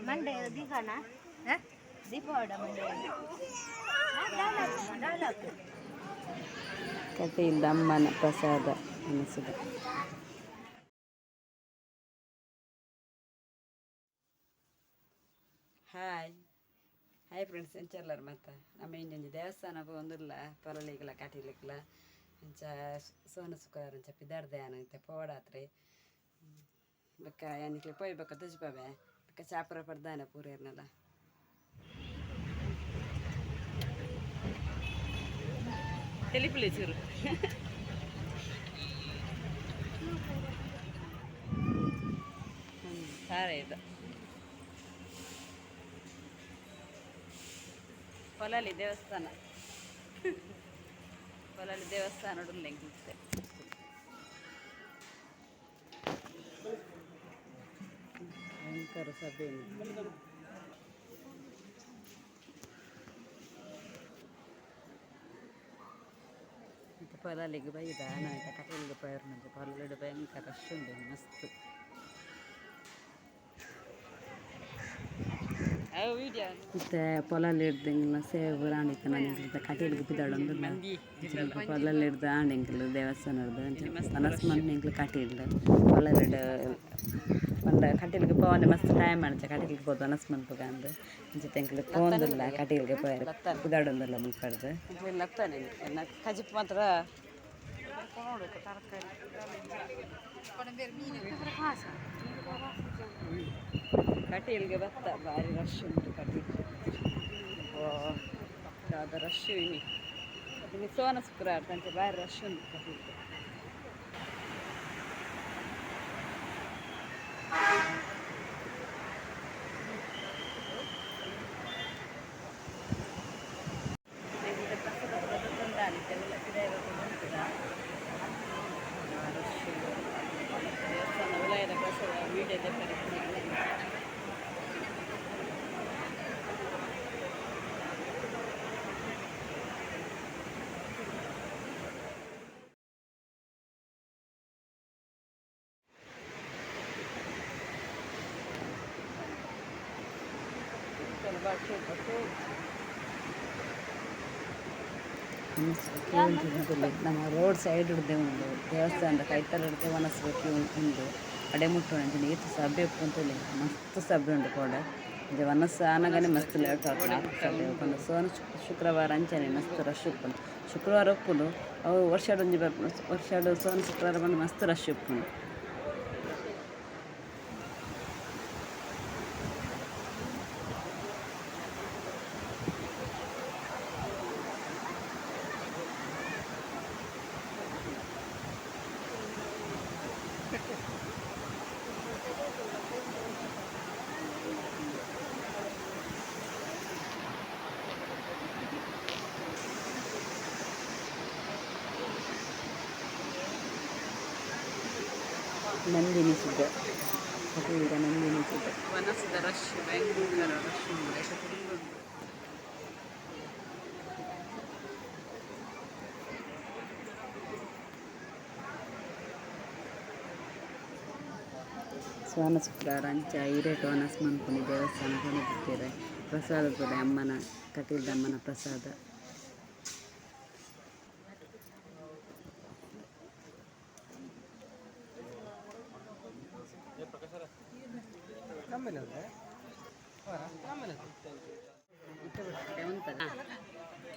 Monday ದೀಪಾನ Deepavali Monday ಕಟೀಲ್ದ ಅಮ್ಮನ ಪ್ರಸಾದ ಅನಿಸಿದೆ. ಹಾಯ್ ಫ್ರೆಂಡ್ಸ್, ಎಂಚಲ್ಲರು ಮತ್ತು ನಮ್ಮ ಇಂಜೊಂಜಿ ದೇವಸ್ಥಾನ ಒಂದಿಲ್ಲ ಪೊರಲಿಗೆಲ್ಲ ಕಟೀಲಿಕ್ಕೆಲ್ಲ ಇಂಚ ಸೋನ ಶುಕ್ರವಾರ ಇಂಚ ಪಿದಾರ್ದಯಾನ ಇಂತ ಪೋಡಾತ್ರಿ ಬಕ್ಕ ಯಾನಿಕ್ಲೆ ಪೋಯ್ ಬಕ್ಕ ತುಜ್ಬವೆ ಬಕ್ಕ ಚಾಪುರ ಪಡ್ದಾನ ಪೂರೇರ್ನಲ್ಲ ತೆಲಿಪುಲಿ ಚೂರು ಸಾರೆ ಇದು పొలాలి దేవస్థాన ಉಡ್ಲೆಂಗಿತ್ತೆ ಭಯಂಕರ ಸಭೆ ಮತ್ತು పొలాಲಿಗೆ ಬೈದ ನಾಯ್ತ ಕಟೀಲಿಗೆ ಪೈರ್ ನಂಗೆ పొలాಲಿಡು ಭಯಂಕರ ರಶ್ ಉಂಡು ಮಸ್ತ್ ಮತ್ತೆ పొలాలు ಹಿಡ್ದಂಗಿಲ್ಲ ಸೇವು ರಾಣಿಕ ನಾನು ಕಟೀಲಿಗೆ ಬಿದ್ದಾಡೊಂದು పొలాలు ಹಿಡ್ದು ಆಂಡೆಂಗಿಲ್ಲ ದೇವಸ್ಥಾನ ಹಿಡ್ದು ಮನಸ್ ಮಂಡೆಂಗಿಲ್ಲ ಕಟೀಲ್ದು పొలాలు ಪಂಡ ಕಟೀಲಿಗೆ ಪೋನೆ ಮಸ್ತ್ ಟೈಮ್ ಅನ್ಚ ಕಟೀಲಿಗೆ ಹೋದ ಮನಸ್ ಮನ್ಪುಗ ಅಂದು ಇಂಚಿತ ಎಂಕ್ಲು ಪೋಂದಿಲ್ಲ ಕಟೀಲಿಗೆ ಪೋಯರು ಬಿದ್ದಾಡೊಂದಿಲ್ಲ ಮುಲ್ಪಡ್ದು ಕಜಿಪ್ ಮಾತ್ರ ಕಟೀಲ್ಗೆ ಬತ್ತ ಭಾರಿ ರಶ್ ಉಂಟು ಕಟೀಲ್ ಯಾವ್ದ ರಶ್ ಇನ್ನು ಸೋನ ಶುಕ್ರವಾರ ತಂಚೆ ಭಾರಿ ರಶ್ ಉಂಟು ಕಟೀಲ್ಗೆ ದೇವಸ್ಥಾನ ವಿಲಯದ ಪ್ರಸಾದ ವೀಡಿಯೋ ನಮ್ಮ ರೋಡ್ ಸೈಡ್ ಹಿಡ್ದೆ ಉಂಡು ದೇವಸ್ಥಾನದ ಕೈತಲ ಹಿಡ್ದೆ ವನಸ್ಬೇಕು ಉಂಡು ಅಡೆ ಮುಟ್ಟೋಣ ಈತ ಸಭೆ ಒಪ್ಪಂತಲ್ಲ ಮಸ್ತ್ ಸಭೆ ಉಂಡು ಕೂಡ ಇದು ವನಸ್ ಆನಗನೆ ಮಸ್ತ್ ಲೇಟ್ ಆಗ್ತದೆ ಸಭೆ ಒಪ್ಪಂದು ಸೋನ ಶುಕ್ರವಾರ ಅಂಚನೆ ಮಸ್ತ್ ರಶ್ ಉಪ್ಪುಂಡು ಶುಕ್ರವಾರ ಒಪ್ಪುಂಡು ಅವು ವರ್ಷಡೊಂಜಿ ವರ್ಷಡು ಸೋನ ಶುಕ್ರವಾರ ಬಂದು ಮಸ್ತ್ ರಶ್ ಉಪ್ಪುಂಡು ನಂದಿನಿ ಸಿದ್ಧ ಕಟೀಲ್ದ ನಂದಿನಿ ಸಿದ್ಧ ವನಸದ ರಶ್ ಭಯಂಕರ ರಶ್ ಸೋನ ಶುಕ್ರವಾರ ಅಂಚ ಹಿರೇಟು ವನಸ್ ಮನ್ಪುನಿ ದೇವಸ್ಥಾನ ಕೊನೆದಿದ್ದೇವೆ ಪ್ರಸಾದ ಕೂಡ ಅಮ್ಮನ ಕಟೀಲ್ದ ಅಮ್ಮನ ಪ್ರಸಾದ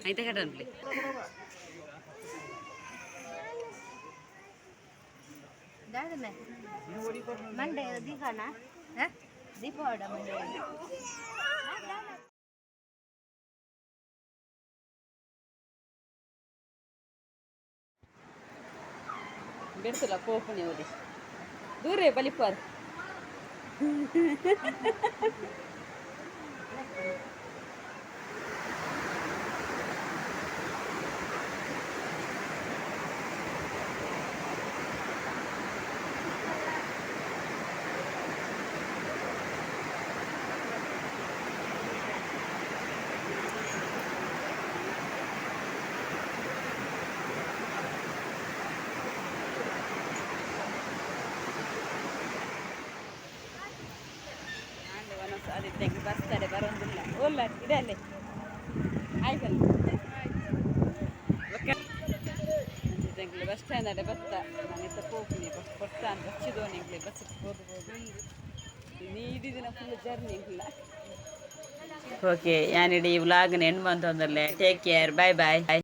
అయితే కట్టండి ಮಂಡೇ ದೀಪಾನ ದೀಪಾವಳ ಮಂಡೇ ಬಿಡ್ತಿಲ್ಲ ಕೋಪಣಿ ಓದಿ ದೂರೇ ಬಲಿಪಾರ್ ಅದಿದ್ದಂಗೆ ಬರ್ತಾರೆ ಬರೋದಿಲ್ಲ ಓಲ್ಲ ಇದೆ ಅಲ್ಲಿ ಆಯ್ತಲ್ಲ ಅಂದಿದ್ದಂಗೆ ಬಸ್ ಸ್ಟ್ಯಾಂಡ್ ಅಡೆ ಬತ್ತ ನಾನಿತ್ತ ಹೋಗ್ನಿ ಬಸ್ ಕೊಡ್ತಾ ಅಂತ ಹಚ್ಚಿದವನಿಂಗ್ಲಿ ಬಸ್ ಹೋಗ್ಬೋದು ನೀಡಿ ದಿನ ಫುಲ್ ಜರ್ನಿ ಇಲ್ಲ ಓಕೆ ഞാനിടെ ഈ വ്ളോഗിന് എണ്ണ വന്നല്ലേ ടേക്ക് കെയർ ബൈ ബൈ